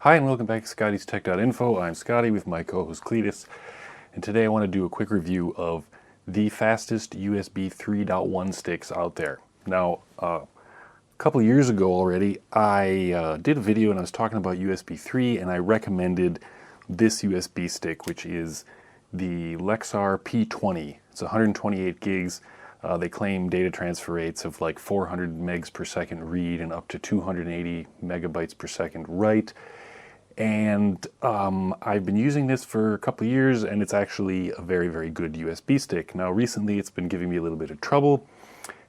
Hi and welcome back to ScottiesTech.Info. I'm Scotty with my co-host Cletus, and today I want to do a quick review of the fastest USB 3.1 sticks out there. Now, a couple years ago already, I did a video and I was talking about USB 3 and I recommended this USB stick, which is the Lexar P20. It's 128 gigs. They claim data transfer rates of like 400 megs per second read and up to 280 megabytes per second write. And I've been using this for a couple of years, and it's actually a very, very good USB stick. Now, recently it's been giving me a little bit of trouble,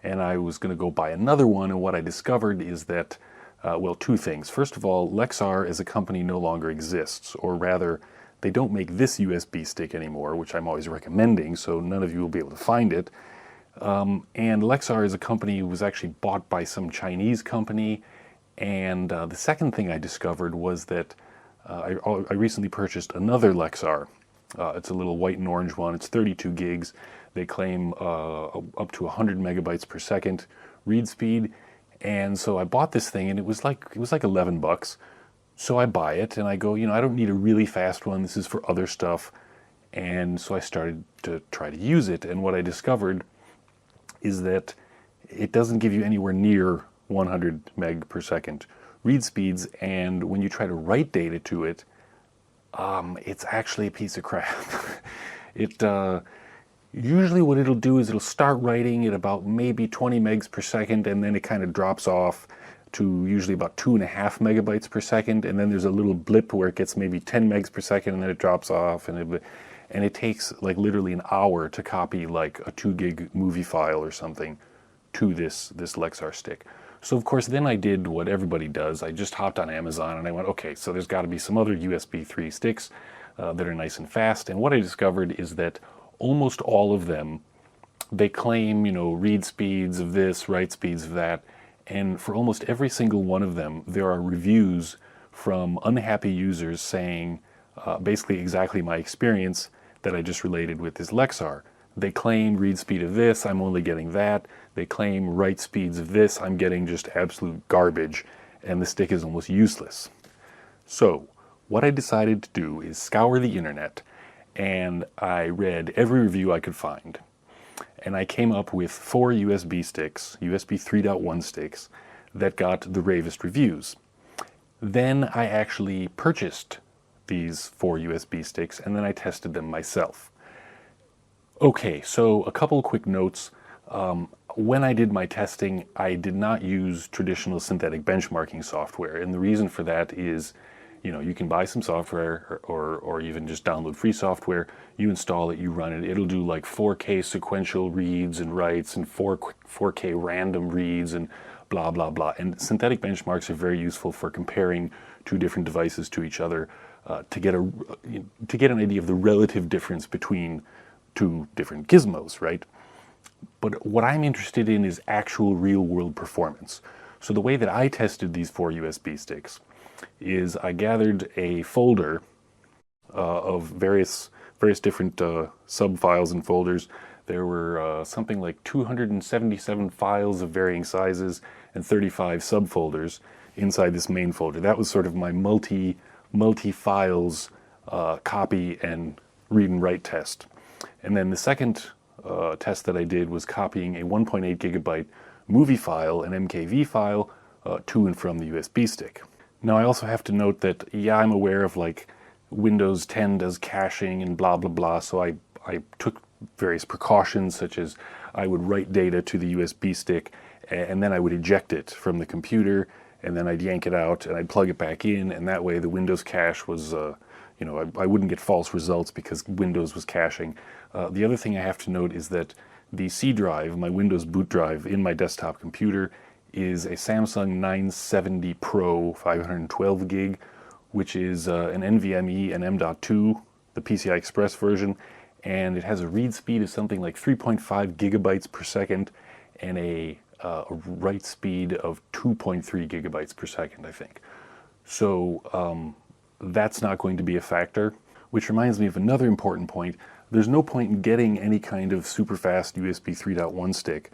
and I was going to go buy another one, and what I discovered is that, well, two things. First of all, Lexar as a company no longer exists, or rather, they don't make this USB stick anymore, which I'm always recommending, so none of you will be able to find it. And Lexar is a company who was actually bought by some Chinese company, and the second thing I discovered was that I recently purchased another Lexar. It's a little white and orange one. It's 32 gigs. They claim up to 100 megabytes per second read speed. And so I bought this thing, and it was like $11. So I buy it, and I go, I don't need a really fast one. This is for other stuff. And so I started to try to use it. And what I discovered is that it doesn't give you anywhere near 100 meg per second read speeds, and when you try to write data to it, it's actually a piece of crap. Usually what it'll do is it'll start writing at about maybe 20 megs per second, and then it kind of drops off to usually about 2.5 megabytes per second, and then there's a little blip where it gets maybe 10 megs per second, and then it drops off, and it takes like literally an hour to copy like a 2 gig movie file or something to this Lexar stick. So of course then I did what everybody does. I just hopped on Amazon and I went, okay, so there's got to be some other USB 3 sticks that are nice and fast. And what I discovered is that almost all of them, they claim, read speeds of this, write speeds of that. And for almost every single one of them, there are reviews from unhappy users saying basically exactly my experience that I just related with this Lexar. They claim read speed of this, I'm only getting that. They claim write speeds of this, I'm getting just absolute garbage, and the stick is almost useless. So, what I decided to do is scour the internet, and I read every review I could find. And I came up with 4 USB sticks, USB 3.1 sticks, that got the ravest reviews. Then I actually purchased these 4 USB sticks, and then I tested them myself. Okay, so a couple of quick notes. When I did my testing, I did not use traditional synthetic benchmarking software, and the reason for that is, you can buy some software or even just download free software, you install it, you run it, it'll do like 4K sequential reads and writes and 4K random reads and blah, blah, blah. And synthetic benchmarks are very useful for comparing two different devices to each other to get an idea of the relative difference between two different gizmos, right? But what I'm interested in is actual real-world performance. So the way that I tested these 4 USB sticks is I gathered a folder of various different sub-files and folders. There were something like 277 files of varying sizes and 35 subfolders inside this main folder. That was sort of my multi-files copy and read and write test. And then the second test that I did was copying a 1.8 gigabyte movie file, an MKV file, to and from the USB stick. Now I also have to note that, yeah, I'm aware of like Windows 10 does caching and blah, blah, blah, so I took various precautions, such as I would write data to the USB stick and then I would eject it from the computer, and then I'd yank it out and I'd plug it back in, and that way the Windows cache was I wouldn't get false results because Windows was caching. The other thing I have to note is that the C drive, my Windows boot drive in my desktop computer, is a Samsung 970 Pro 512 gig, which is an NVMe and M.2, the PCI Express version, and it has a read speed of something like 3.5 gigabytes per second and a write speed of 2.3 gigabytes per second, I think. So that's not going to be a factor, which reminds me of another important point. There's no point in getting any kind of super fast USB 3.1 stick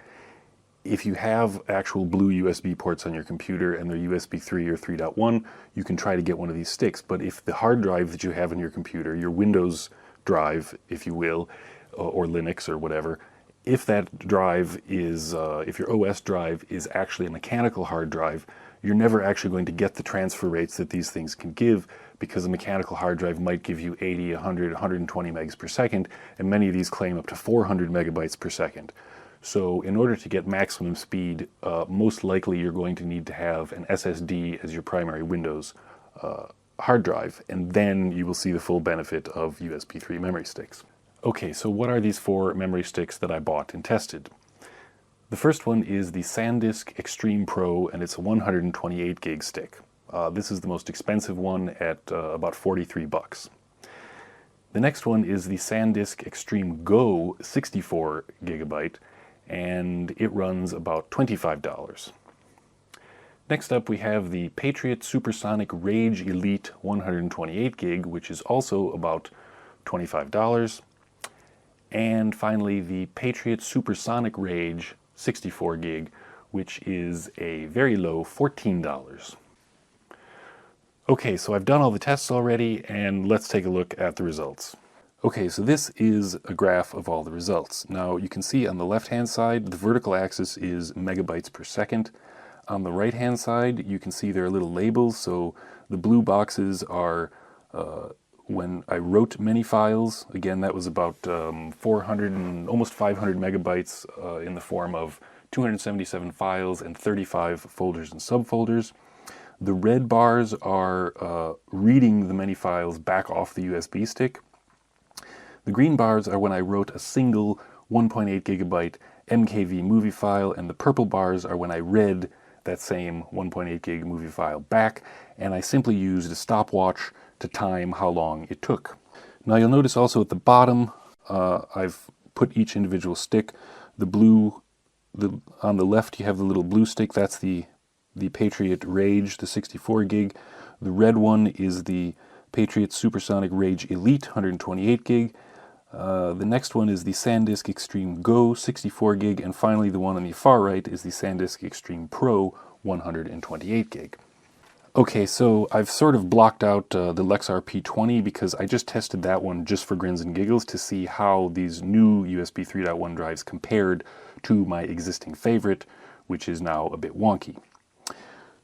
if you have actual blue USB ports on your computer and they're USB 3 or 3.1, you can try to get one of these sticks. But if the hard drive that you have in your computer, your Windows drive, if you will, or Linux or whatever, if that drive is, if your OS drive is actually a mechanical hard drive, you're never actually going to get the transfer rates that these things can give, because a mechanical hard drive might give you 80, 100, 120 megs per second, and many of these claim up to 400 megabytes per second. So in order to get maximum speed, most likely you're going to need to have an SSD as your primary Windows hard drive, and then you will see the full benefit of USB 3 memory sticks. Okay, so what are these 4 memory sticks that I bought and tested? The first one is the SanDisk Extreme Pro, and it's a 128 gig stick. This is the most expensive one at about 43 bucks. The next one is the SanDisk Extreme Go 64 gigabyte, and it runs about $25. Next up we have the Patriot Supersonic Rage Elite 128 gig, which is also about $25. And finally the Patriot Supersonic Rage 64 gig, which is a very low $14. Okay, so I've done all the tests already, and let's take a look at the results. Okay, so this is a graph of all the results. Now you can see on the left-hand side, the vertical axis is megabytes per second. On the right-hand side, you can see there are little labels. So the blue boxes are when I wrote many files. Again, that was about 400 and almost 500 megabytes in the form of 277 files and 35 folders and subfolders. The red bars are reading the many files back off the USB stick. The green bars are when I wrote a single 1.8 gigabyte MKV movie file, and the purple bars are when I read that same 1.8 gig movie file back, and I simply used a stopwatch to time how long it took. Now you'll notice also at the bottom, I've put each individual stick. The blue, on the left you have the little blue stick, that's the Patriot Rage, the 64 gig. The red one is the Patriot Supersonic Rage Elite 128 gig. The next one is the SanDisk Extreme Go 64 gig, and finally the one on the far right is the SanDisk Extreme Pro 128 gig. Okay, so I've sort of blocked out the Lexar P20 because I just tested that one just for grins and giggles to see how these new USB 3.1 drives compared to my existing favorite, which is now a bit wonky.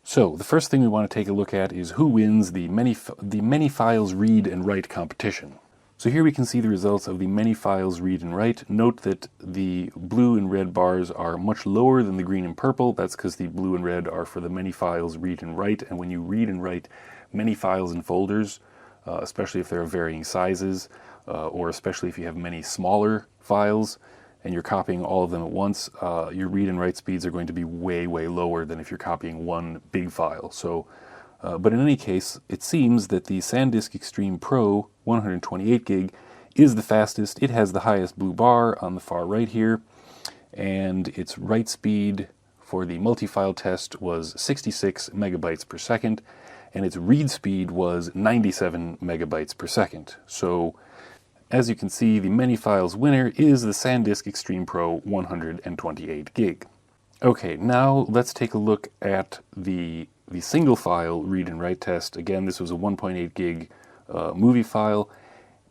So the first thing we want to take a look at is who wins the many files read and write competition. So here we can see the results of the many files read and write. Note that the blue and red bars are much lower than the green and purple. That's because the blue and red are for the many files read and write. And when you read and write many files and folders, especially if they're of varying sizes, or especially if you have many smaller files and you're copying all of them at once, your read and write speeds are going to be way, way lower than if you're copying one big file. So, but in any case, it seems that the SanDisk Extreme Pro 128 gig is the fastest. It has the highest blue bar on the far right here, and its write speed for the multi-file test was 66 megabytes per second, and its read speed was 97 megabytes per second. So, as you can see, the many files winner is the SanDisk Extreme Pro 128 gig. Okay, now let's take a look at the single file read and write test. Again, this was a 1.8 gig movie file,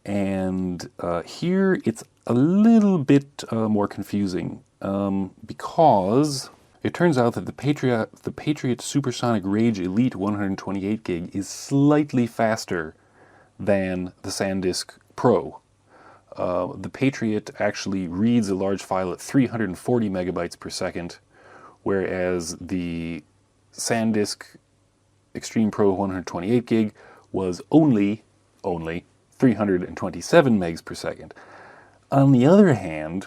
and here it's a little bit more confusing because it turns out that the Patriot Supersonic Rage Elite 128 gig is slightly faster than the SanDisk Pro. The Patriot actually reads a large file at 340 megabytes per second, whereas the SanDisk Extreme Pro 128 gig was only 327 megs per second. On the other hand,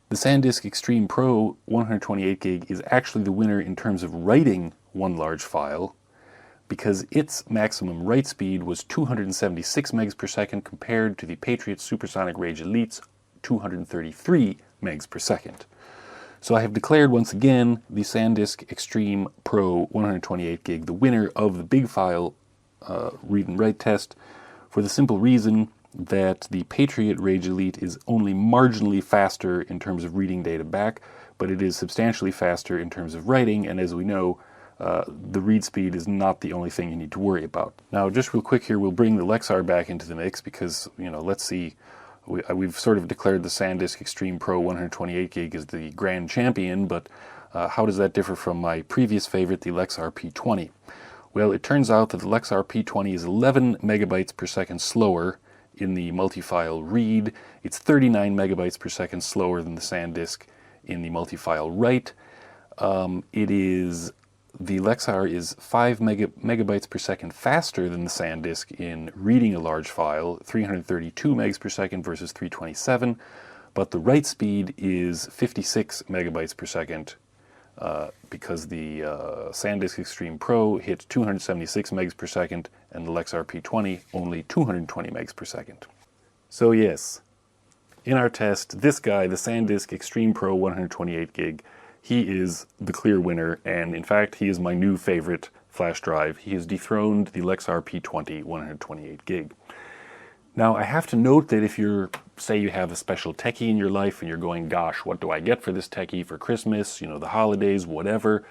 the SanDisk Extreme Pro 128 gig is actually the winner in terms of writing one large file, because its maximum write speed was 276 megs per second compared to the Patriot Supersonic Rage Elite's 233 megs per second. So I have declared once again the SanDisk Extreme Pro 128 gig the winner of the big file read and write test, for the simple reason that the Patriot Rage Elite is only marginally faster in terms of reading data back, but it is substantially faster in terms of writing, and as we know, the read speed is not the only thing you need to worry about. Now, just real quick here, we'll bring the Lexar back into the mix because, you know, let's see, we've sort of declared the SanDisk Extreme Pro 128 gig as the grand champion, but how does that differ from my previous favorite, the Lexar P20? Well, it turns out that the Lexar P20 is 11 megabytes per second slower in the multi-file read. It's 39 megabytes per second slower than the SanDisk in the multi-file write. The Lexar is 5 megabytes per second faster than the SanDisk in reading a large file, 332 megs per second versus 327, but the write speed is 56 megabytes per second because the SanDisk Extreme Pro hit 276 megs per second and the Lexar P20 only 220 megs per second. So yes, in our test, this guy, the SanDisk Extreme Pro 128 gig, he is the clear winner, and in fact, he is my new favorite flash drive. He has dethroned the Lexar P20 128 gig. Now, I have to note that if you're, say you have a special techie in your life and you're going, gosh, what do I get for this techie for Christmas, you know, the holidays, whatever.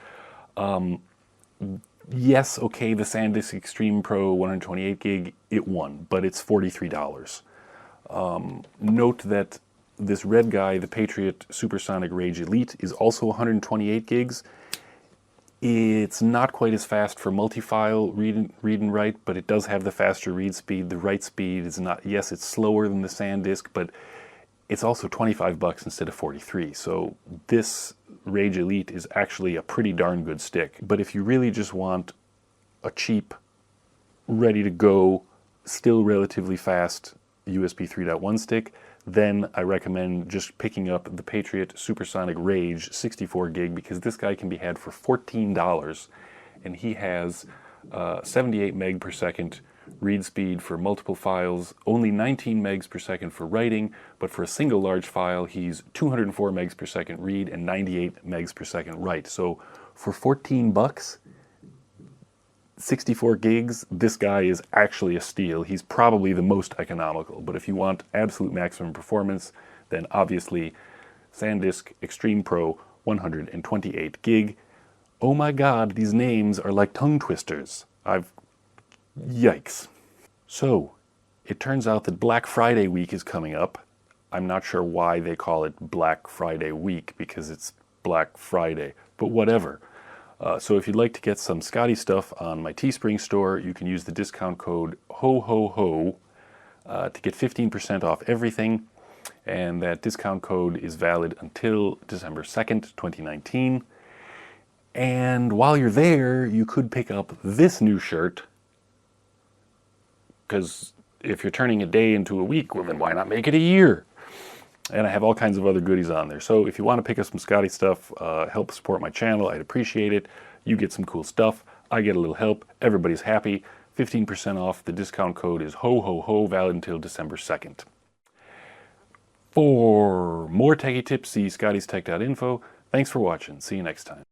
Yes, okay, the SanDisk Extreme Pro 128 gig, it won, but it's $43. Note that this red guy, the Patriot Supersonic Rage Elite, is also 128 gigs. It's not quite as fast for multi-file read and write, but it does have the faster read speed. The write speed is not, yes, it's slower than the SanDisk, but it's also 25 bucks instead of 43. So this Rage Elite is actually a pretty darn good stick. But if you really just want a cheap, ready to go, still relatively fast USB 3.1 stick, then I recommend just picking up the Patriot Supersonic Rage 64 gig because this guy can be had for $14 and he has 78 meg per second read speed for multiple files, only 19 megs per second for writing, but for a single large file he's 204 megs per second read and 98 megs per second write. So for 14 bucks, 64 gigs, this guy is actually a steal. He's probably the most economical, but if you want absolute maximum performance, then obviously SanDisk Extreme Pro 128 gig. Oh my god, these names are like tongue twisters. Yikes. So, it turns out that Black Friday week is coming up. I'm not sure why they call it Black Friday week, because it's Black Friday, but whatever. So if you'd like to get some Scotty stuff on my Teespring store, you can use the discount code HOHOHO to get 15% off everything. And that discount code is valid until December 2nd, 2019. And while you're there, you could pick up this new shirt. Because if you're turning a day into a week, well then why not make it a year? And I have all kinds of other goodies on there. So if you want to pick up some Scotty stuff, help support my channel, I'd appreciate it. You get some cool stuff. I get a little help. Everybody's happy. 15% off. The discount code is HOHOHO, valid until December 2nd. For more techie tips, see ScottiesTech.Info. Thanks for watching. See you next time.